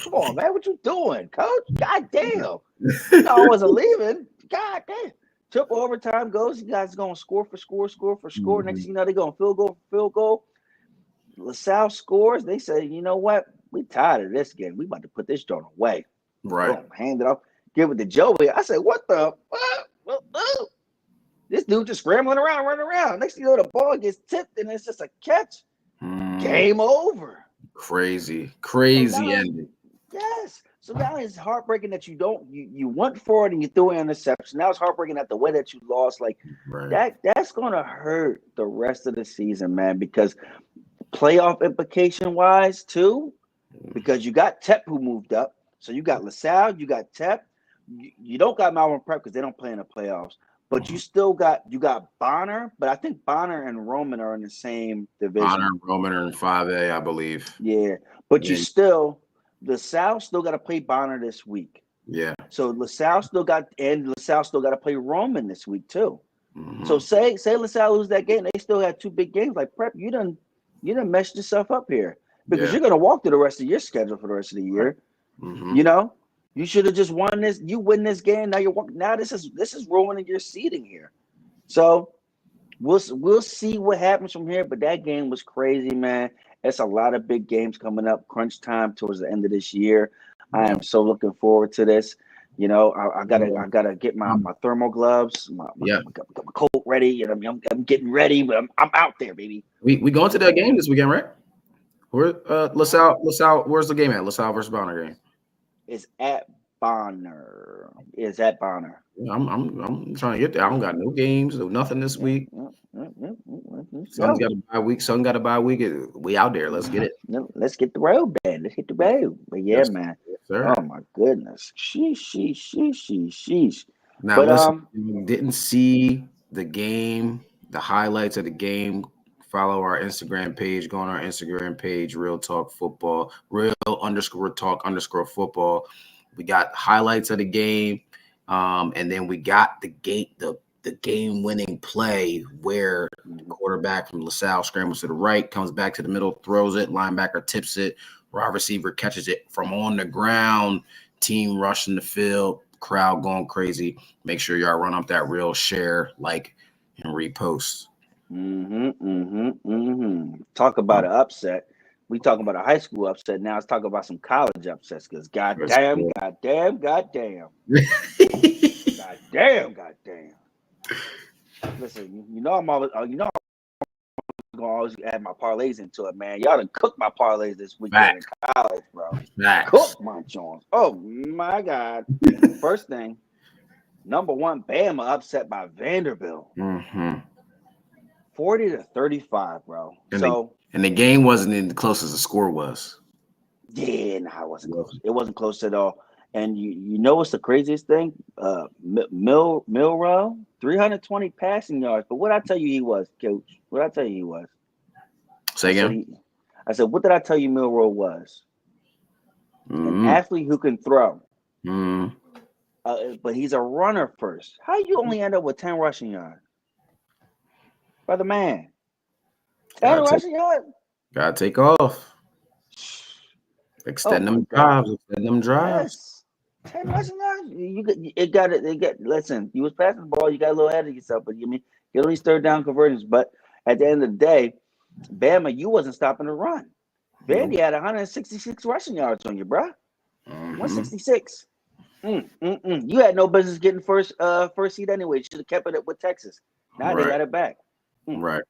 Come on, man, what you doing, coach? God damn, you know I wasn't leaving. God damn. Triple overtime goes. You guys going score for score. Next thing you know, they going field goal. LaSalle scores. They say, you know what? We tired of this game. We about to put this joint away. Right. Boom, hand it off. Give it to Joey. I said, what the fuck? This dude just scrambling around, running around. Next thing you know, the ball gets tipped and it's just a catch. Game over. Crazy ending. Yes. So now it's heartbreaking that you went for it and you threw an interception. Now it's heartbreaking that the way that you lost, like that's gonna hurt the rest of the season, man, because playoff implication wise too, because you got Tep who moved up. So you got LaSalle, you got Tep. You don't got Malvern Prep because they don't play in the playoffs. But you still got Bonner, but I think Bonner and Roman are in the same division. Bonner and Roman are in 5A, I believe. Yeah, but you still LaSalle still got to play Bonner this week. Yeah. So LaSalle still got to play Roman this week too. So say LaSalle lose that game, they still have 2 big games. Like Prep, you done messed yourself up here because you're gonna walk through the rest of your schedule for the rest of the year. You know. You should have just won this. You win this game. Now you're walking. Now this is ruining your seeding here. So we'll see what happens from here. But that game was crazy, man. It's a lot of big games coming up. Crunch time towards the end of this year. I am so looking forward to this. You know, I gotta get my thermal gloves, my coat ready, and I'm getting ready, but I'm out there, baby. We going to that game this weekend, right? Where LaSalle, where's the game at? LaSalle versus Bonner game. It's at Bonner. It's at Bonner. Yeah, I'm trying to get there. I don't got no games, no nothing this week. Son's got a bye week. Son got a bye week. We out there. Let's get it. Let's get the road, man. Let's hit the road. But yeah, Yes, man. sir. Oh my goodness. Sheesh. Now, But listen, if you didn't see the game, the highlights of the game, follow our Instagram page. Go on our Instagram page, Real Talk Football, Real_Talk_Football. We got highlights of the game, and then we got the game-winning play where the quarterback from LaSalle scrambles to the right, comes back to the middle, throws it, linebacker tips it, wide receiver catches it from on the ground, team rushing the field, crowd going crazy. Make sure y'all run up that reel, share, like, and repost. Talk about an upset. We talking about a high school upset. Now let's talk about some college upsets. Because goddamn. Listen, you know I'm always, gonna always add my parlays into it, man. Y'all done cooked my parlays this weekend in college, bro. Cook my Jones. Oh my God. First thing, number one, Bama upset by Vanderbilt. 40-35, bro. And the game wasn't in the close as the score was. Yeah, no, it wasn't close. It wasn't close at all. And you know what's the craziest thing? Milroe, 320 passing yards. But what I tell you he was, Coach? What I tell you he was? Say again? I said, what did I tell you Milroe was? An athlete who can throw. But he's a runner first. How you only end up with 10 rushing yards? Brother man. 10 rushing yards? Gotta take off. Extend them drives. Yes. 10 rushing yards. Listen, you was passing the ball, you got a little ahead of yourself, but you at least third down conversions. But at the end of the day, Bama, you wasn't stopping the run. Vandy had 166 rushing yards on you, bro. 166. You had no business getting first seed anyway. You should have kept it with Texas. Now they got it back. Right.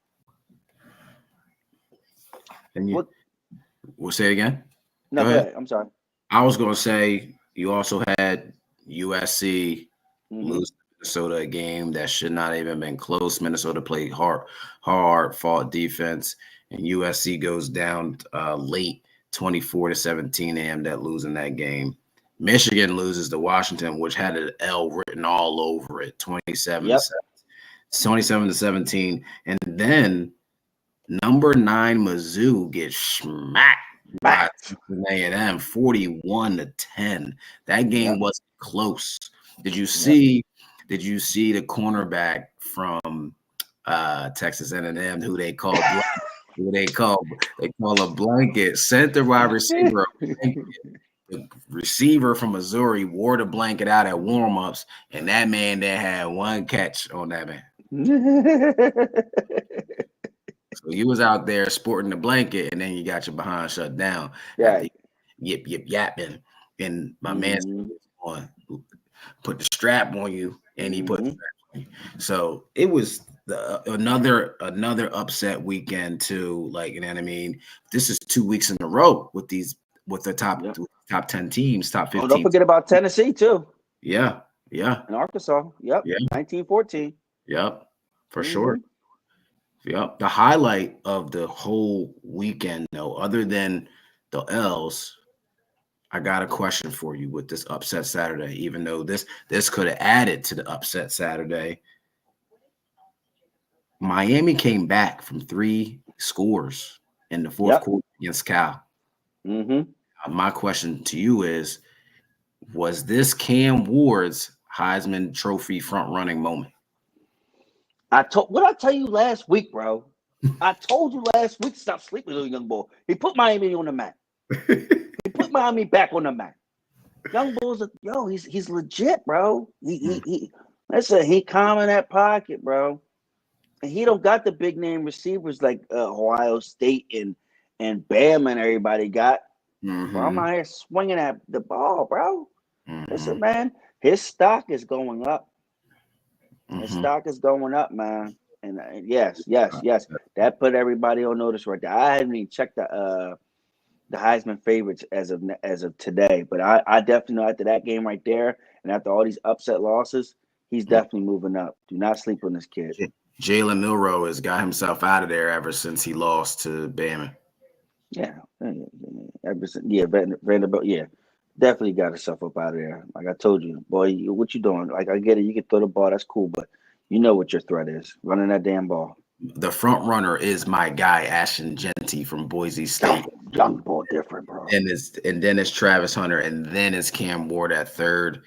And we'll say it again. No, go ahead. I'm sorry. I was going to say you also had USC lose Minnesota, a game that should not even been close. Minnesota played hard, fought defense, and USC goes down late, 24-17. They end up losing that game. Michigan loses to Washington, which had an L written all over it, 27-17. And then number 9 Mizzou gets smacked by A&M, 41-10. That game wasn't close. Did you see the cornerback from Texas A&M who they call a blanket, sent the wide receiver a blanket. The receiver from Missouri wore the blanket out at warm-ups, and that man there had one catch on that man. So you was out there sporting the blanket, and then you got your behind shut down. Right. Yip yapping, and my man put the strap on you, and he put the strap on you. So it was another upset weekend too. Like, you know what I mean? This is 2 weeks in a row with the top 10 teams, top 15. Don't forget about Tennessee too. Yeah. And Arkansas. Yep. Yeah. 19-14. Yep. For sure. Yep. The highlight of the whole weekend, though, other than the L's, I got a question for you with this upset Saturday, even though this could have added to the upset Saturday. Miami came back from 3 scores in the fourth quarter against Cal. My question to you is, was this Cam Ward's Heisman Trophy front-running moment? What I tell you last week, bro? I told you last week to stop sleeping with a young boy. He put Miami on the map. He put Miami back on the map. Young Bull's he's legit, bro. He calm in that pocket, bro. And he don't got the big name receivers like Ohio State and Bama and everybody got. Bro, I'm out here swinging at the ball, bro. Listen, man. his stock is going up. His Mhm. stock is going up, man. And yes. That put everybody on notice right there. I haven't even checked the Heisman favorites as of today, but I definitely know after that game right there, and after all these upset losses, he's definitely moving up. Do not sleep on this kid. Jalen Milroe has got himself out of there ever since he lost to Bama. Yeah. Vanderbilt. Yeah, definitely got himself up out of there. Like I told you, boy, what you doing? Like I get it, you can throw the ball, that's cool, but you know what your threat is, running that damn ball. The front runner is my guy Ashton Genty from Boise State. Young ball different, bro. And then it's Travis Hunter, and then it's Cam Ward at third.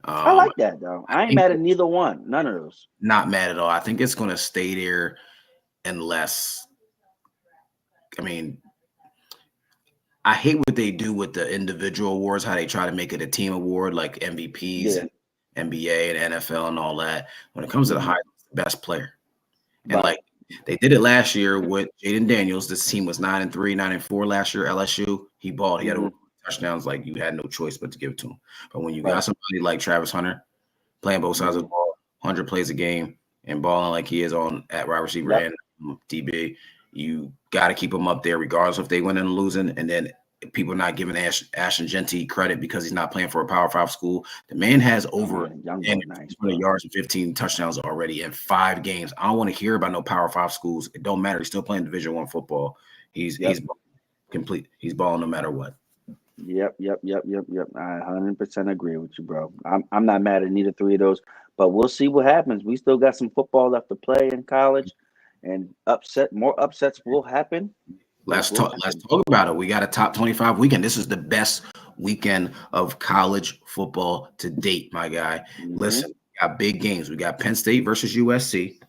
I like that though. I ain't mad at neither one. None of those. Not mad at all. I think it's going to stay there unless, I mean, I hate what they do with the individual awards, how they try to make it a team award like MVPs and NBA and NFL and all that. When it comes to the high best player. And like they did it last year with Jaden Daniels. This team was 9-3, 9-4 last year. LSU, he balled. He had touchdowns, like you had no choice but to give it to him. But when you got somebody like Travis Hunter playing both sides of the ball, 100 plays a game, and balling like he is on at wide receiver and DB, you got to keep him up there regardless if they win and losing. And then people not giving Ashton Genty credit because he's not playing for a Power 5 school. The man has over 20 yards and 15 touchdowns already in 5 games. I don't want to hear about no Power 5 schools. It don't matter. He's still playing Division I football. He's complete. He's balling no matter what. Yep. I 100% agree with you, bro. I'm not mad at neither three of those, but we'll see what happens. We still got some football left to play in college, and more upsets will happen. Let's talk about it. We got a top 25 weekend. This is the best weekend of college football to date, my guy. Listen, we got big games. We got Penn State versus USC.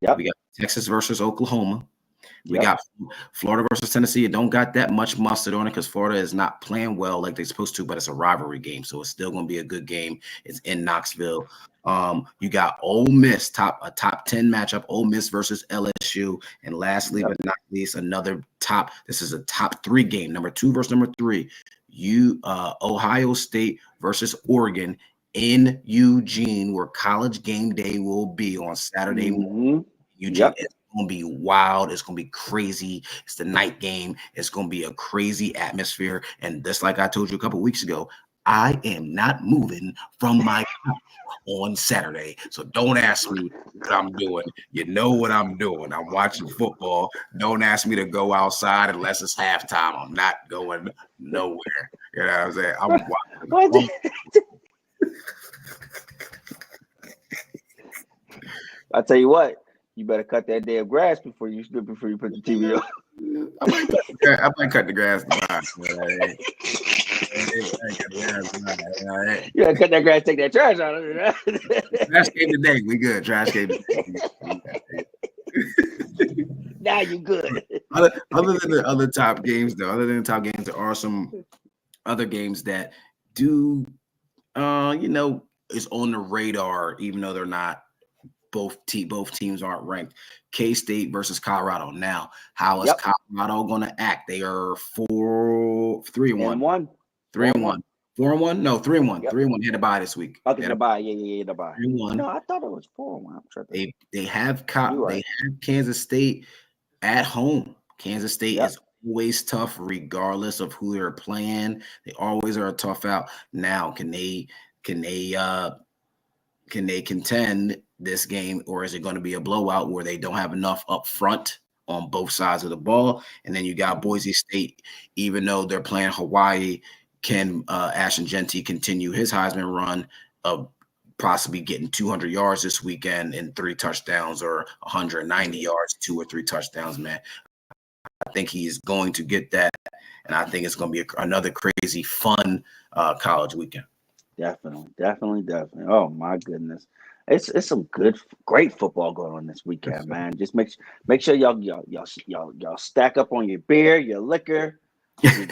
We got Texas versus Oklahoma. We got Florida versus Tennessee. It don't got that much mustard on it because Florida is not playing well like they're supposed to, but it's a rivalry game, so it's still going to be a good game. It's in Knoxville. You got Ole Miss, a top 10 matchup, Ole Miss versus LSU. And lastly, but not least, this is a top 3 game, number 2 versus number 3. Ohio State versus Oregon in Eugene, where College Game Day will be on Saturday morning. Eugene. It's going to be wild. It's going to be crazy. It's the night game. It's going to be a crazy atmosphere. And just like I told you a couple weeks ago, I am not moving from my couch on Saturday. So don't ask me what I'm doing. You know what I'm doing. I'm watching football. Don't ask me to go outside unless it's halftime. I'm not going nowhere. You know what I'm saying? I'm watching. I tell you what. You better cut that damn grass before you put the TV on. I might cut the grass tomorrow. You gotta cut that grass, take that trash out of it. Trash game today. We good. Trash game today. Now you good. Other than the other top games, though, there are some other games that do, is on the radar, even though they're not. Both teams aren't ranked. K-State versus Colorado. Now, how is Colorado going to act? They are 3-1. 3-1. 4-1. 4-1? No, 3-1. 3-1. Hit a bye this week. Okay, the bye. Yeah, the bye. 3-1. No, I thought it was 4-1. I'm tripping. They have Kansas State at home. Kansas State is always tough, regardless of who they're playing. They always are a tough out. Now, can they contend this game, or is it going to be a blowout where they don't have enough up front on both sides of the ball? And then you got Boise State, even though they're playing Hawaii, can Ashton Genty continue his Heisman run of possibly getting 200 yards this weekend and 3 touchdowns, or 190 yards, 2 or 3 touchdowns, man? I think he's going to get that, and I think it's going to be another crazy, fun college weekend. Definitely. Oh my goodness, it's some great football going on this weekend, man. Just make sure y'all stack up on your beer, your liquor, your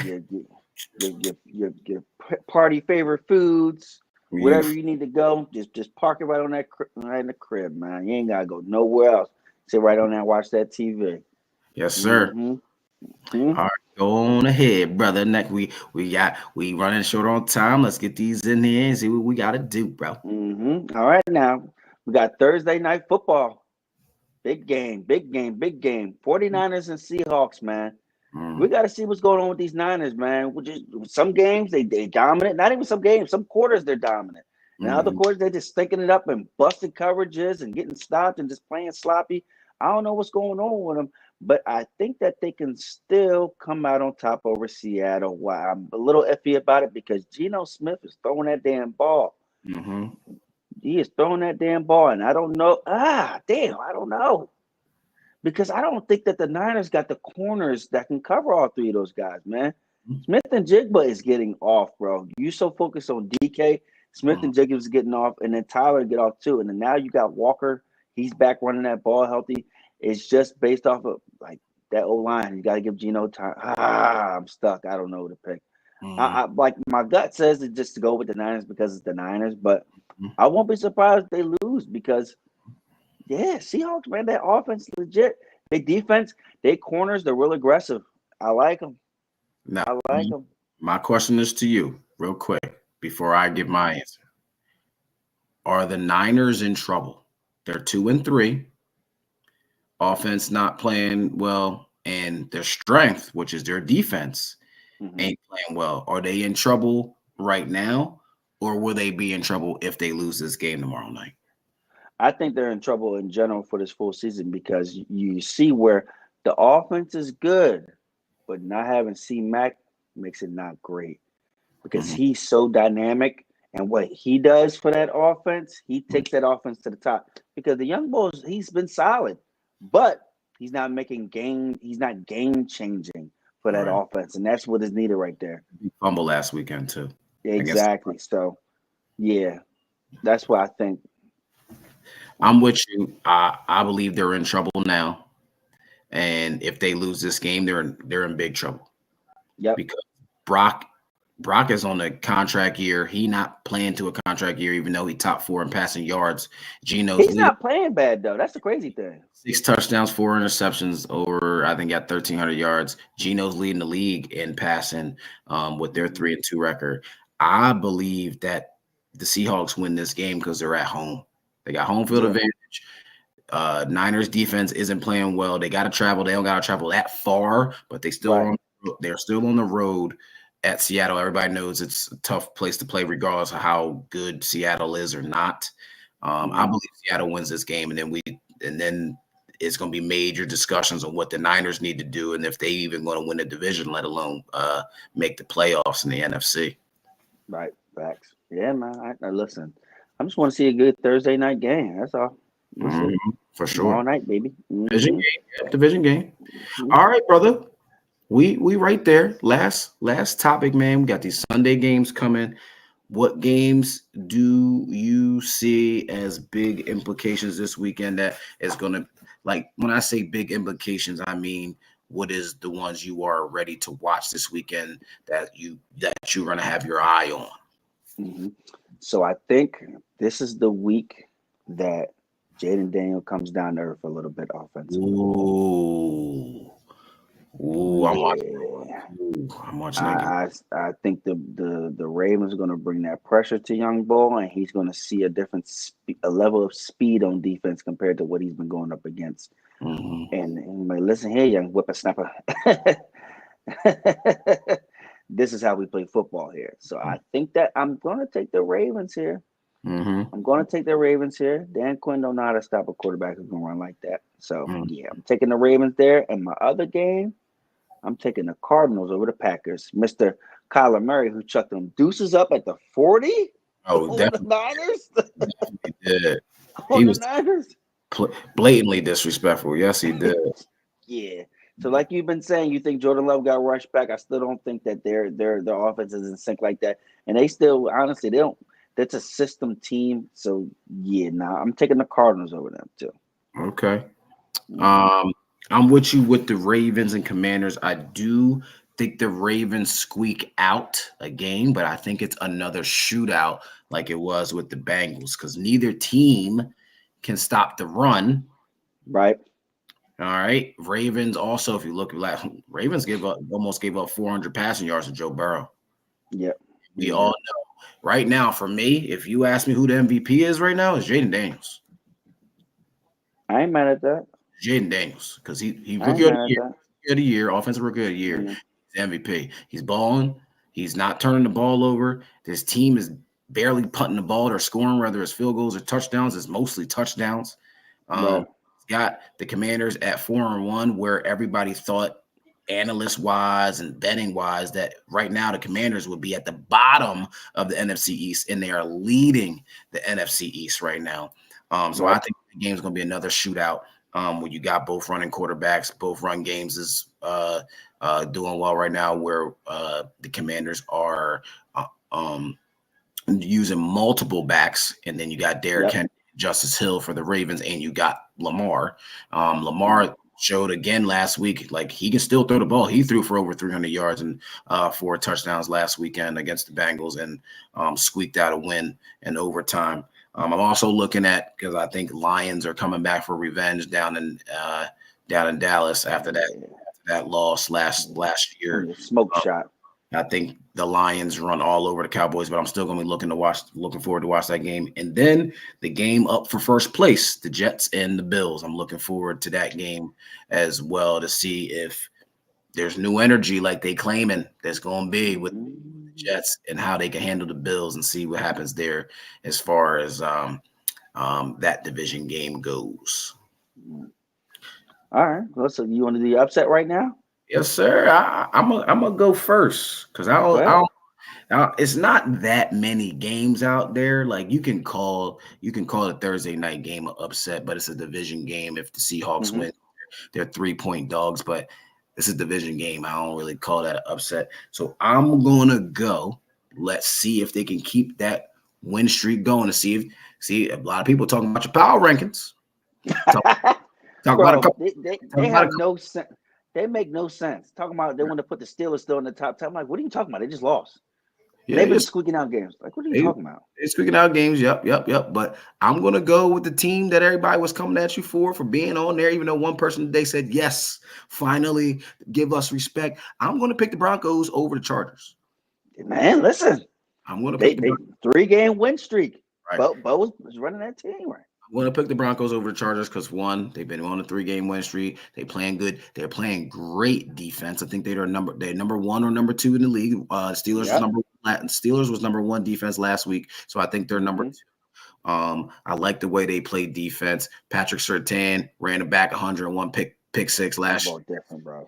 party favorite foods, wherever you need to go. Just park it right on right in the crib, man. You ain't gotta go nowhere else. Sit right on there and watch that TV. Yes, sir. Hmm? All right, go on ahead, brother. Next, we running short on time. Let's get these in here and see what we gotta do, bro. All right, now we got Thursday night football. Big game, big game, big game. 49ers and Seahawks, man. We Mm, got to see what's going on with these Niners, man. Some games they dominant. Not even some games. Some quarters they're dominant. And other mm, quarters they're just stinking it up and busting coverages and getting stopped and just playing sloppy. I don't know what's going on with them, but I think that they can still come out on top over Seattle. Why I'm a little iffy about it because Geno Smith is throwing that damn ball. mm-hmm. He is throwing that damn ball, and I don't know. Damn, I don't know. Because I don't think that the Niners got the corners that can cover all three of those guys, man. Smith and Jigba is getting off, bro. You so focused on DK, Smith and Jigba is getting off, and then Tyler get off too. And then now you got Walker. He's back running that ball healthy. It's just based off of like that O line. You got to give Geno time. I'm stuck. I don't know who to pick. I like my gut says it just to go with the Niners because it's the Niners, but I won't be surprised if they lose because yeah, Seahawks, man, that offense legit. They defense, they corners, they're real aggressive. I like them. Now, I like them. my question is to you, real quick, before I give my answer. Are the Niners in trouble? They're 2-3. Offense not playing well, and their strength, which is their defense, ain't playing well. Are they in trouble right now, or will they be in trouble if they lose this game tomorrow night? I think they're in trouble in general for this full season because you see where the offense is good, but not having C-Mac makes it not great because he's so dynamic. And what he does for that offense, he takes that offense to the top. Because the young boys, he's been solid, but he's not he's not game changing for that offense. And that's what is needed right there. He fumbled last weekend too. Exactly. So yeah, that's what I think. I'm with you. I believe they're in trouble now, and if they lose this game, they're in big trouble. Yep. Because Brock is on a contract year. He not playing to a contract year, even though he top 4 in passing yards. He's not playing bad though. That's the crazy thing. 6 touchdowns, 4 interceptions, over I think got 1,300 yards. Geno's leading the league in passing with their 3-2 record. I believe that the Seahawks win this game because they're at home. They got home field advantage. Niners defense isn't playing well. They got to travel. They don't got to travel that far, but they're still on the road at Seattle. Everybody knows it's a tough place to play, regardless of how good Seattle is or not. I believe Seattle wins this game, and then it's going to be major discussions on what the Niners need to do and if they even going to win the division, let alone make the playoffs in the NFC. Right, facts. Yeah, man. I listen. I just want to see a good Thursday night game. That's all. For sure. All night, baby. Division game. Yep, division game. All right, brother. We right there. Last topic, man. We got these Sunday games coming. What games do you see as big implications this weekend that is going to, like, when I say big implications, I mean, what is the ones you are ready to watch this weekend that you're going to have your eye on? So I think this is the week that Jaden Daniel comes down to earth a little bit offensively. I'm watching that game. I think the Ravens are going to bring that pressure to young Bull, and he's going to see a level of speed on defense compared to what he's been going up against. And like, listen here, young whippersnapper. This is how we play football here. So I think that I'm going to take the Ravens here. I'm going to take the Ravens here. Dan Quinn don't know how to stop a quarterback who's going to run like that. So, yeah, I'm taking the Ravens there. And my other game, I'm taking the Cardinals over the Packers. Mr. Kyler Murray, who chucked them deuces up at the 40. Oh, definitely. The Niners? Definitely did. He was Niners? Blatantly disrespectful. Yes, he did. Yeah. So, like you've been saying, you think Jordan Love got rushed back. I still don't think that their offense is in sync like that. And they still, honestly, they don't. That's a system team. So, yeah, I'm taking the Cardinals over them, too. Okay. I'm with you with the Ravens and Commanders. I do think the Ravens squeak out a game, but I think it's another shootout like it was with the Bengals because neither team can stop the run. Right. All right. Ravens also, if you look at Ravens almost gave up 400 passing yards to Joe Burrow. Yep. We all know. Right now, for me, if you ask me who the MVP is right now, it's Jaden Daniels. I ain't mad at that. Jaden Daniels, because he rookie of the year, offensive rookie of the year, he's MVP. He's balling. He's not turning the ball over. This team is barely punting the ball. They're scoring, whether it's field goals or touchdowns. It's mostly touchdowns. Got the Commanders at 4-1, where everybody thought, analyst-wise and betting-wise, that right now the Commanders would be at the bottom of the NFC East, and they are leading the NFC East right now. So I think the game's going to be another shootout where you got both running quarterbacks, both run games is doing well right now, where the Commanders are using multiple backs, and then you got Derrick Henry, Justice Hill for the Ravens, and you got Lamar. Lamar showed again last week, like, he can still throw the ball. He threw for over 300 yards and 4 touchdowns last weekend against the Bengals, and squeaked out a win in overtime. I'm also looking at, because I think Lions are coming back for revenge down in Dallas after that loss last year. Smoke shot. I think the Lions run all over the Cowboys, but I'm still going to be looking forward to watch that game. And then the game up for first place, the Jets and the Bills. I'm looking forward to that game as well, to see if there's new energy like they claiming there's going to be with the Jets, and how they can handle the Bills, and see what happens there as far as that division game goes. All right. Well, so you want to do the upset right now? Yes, sir. I'm gonna go first, because it's not that many games out there. Like, you can call a Thursday night game an upset, but it's a division game. If the Seahawks win, they're 3-point dogs, but it's a division game. I don't really call that an upset. So I'm gonna go. Let's see if they can keep that win streak going. To see a lot of people talking about your power rankings. They have no sense. They make no sense. Talking about they want to put the Steelers still in the top 10. I'm like, what are you talking about? They just lost. They've been squeaking out games. Like, what are you talking about? They're squeaking out games. Yep. But I'm going to go with the team that everybody was coming at you for being on there, even though one person today said, yes, finally give us respect. I'm going to pick the Broncos over the Chargers. Man, listen. I'm going to pick the 3-game win streak. Right. Bo was running that team, right? I'm going to pick the Broncos over the Chargers because, one, they've been on a 3-game win streak. They're playing good. They're playing great defense. I think they're number 1 or number 2 in the league. Steelers was number 1 defense last week, so I think they're number 2. I like the way they play defense. Patrick Surtain ran it back 101 pick six last year. Different, bro.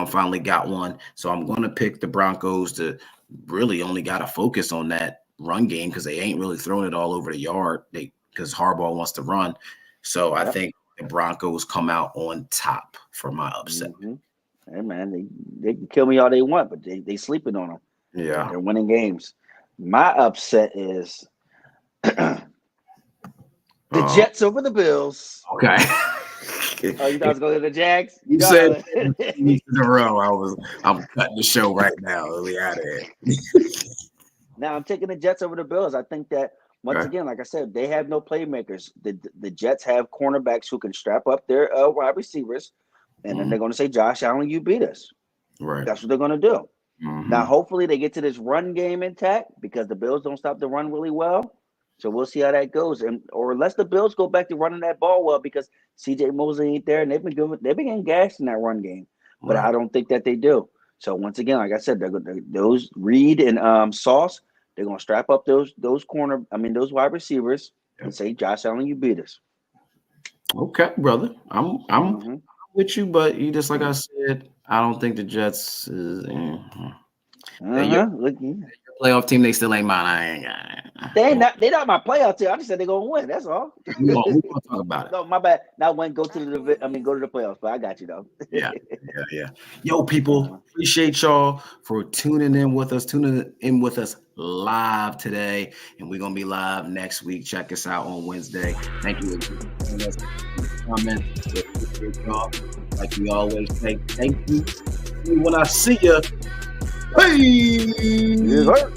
Finally got one. So I'm going to pick the Broncos to really only got to focus on that run game, because they ain't really throwing it all over the yard. Because Harbaugh wants to run. So I think the Broncos come out on top for my upset. Hey, man, they can kill me all they want, but they sleeping on them. Yeah. They're winning games. My upset is the Jets over the Bills. Okay. Oh, you thought I was going to the Jags? You said in a row. I'm cutting the show right now. We out of here. Now I'm taking the Jets over the Bills. I think that, once again, like I said, they have no playmakers. The Jets have cornerbacks who can strap up their wide receivers, and then they're going to say, Josh Allen, you beat us. Right. That's what they're going to do. Now, hopefully they get to this run game intact, because the Bills don't stop the run really well. So we'll see how that goes. Or unless the Bills go back to running that ball well, because C.J. Mosley ain't there, and they've been getting gashed in that run game. But I don't think that they do. So once again, like I said, those Reed and Sauce, they're gonna strap up those wide receivers and say, Josh Allen, you beat us. Okay, brother. I'm with you, but you just, like I said, I don't think the Jets is playoff team. They still ain't mine. I ain't got it. They're not my playoff team. I just said they're gonna win. That's all. We gonna talk about it. No, my bad. Now go to the playoffs, but I got you though. Yeah. Yo, people, appreciate y'all for tuning in with us live today, and we're gonna be live next week. Check us out on Wednesday. Thank you for comment. Like we always say, thank you. When I see you, hey. Yes, sir.